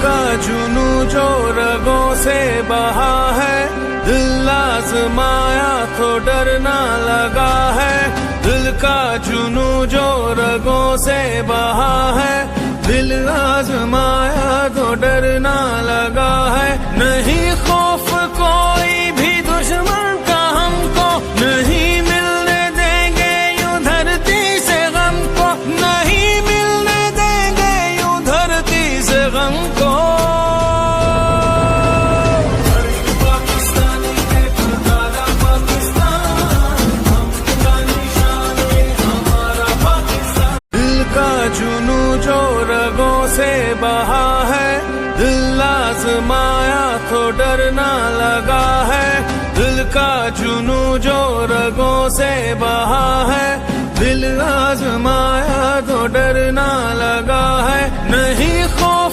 का जुनू जो रगों से बहा है, दिल आजमाया तो डरना लगा है। दिल का जुनू जो रगों से बहा है, दिल आजमाया तो डरना लगा है। नहीं खौफ कोई भी दुश्मन का हमको, नहीं मिलने देंगे यूं धरती से गम को, नहीं मिलने देंगे यूं धरती से गम को। जुनू जो रगों से बहा है, दिल आजमाया तो डरना लगा है। दिल का जुनू जो रगों से बहा है, दिल आजमाया तो डरना लगा है। नहीं खौफ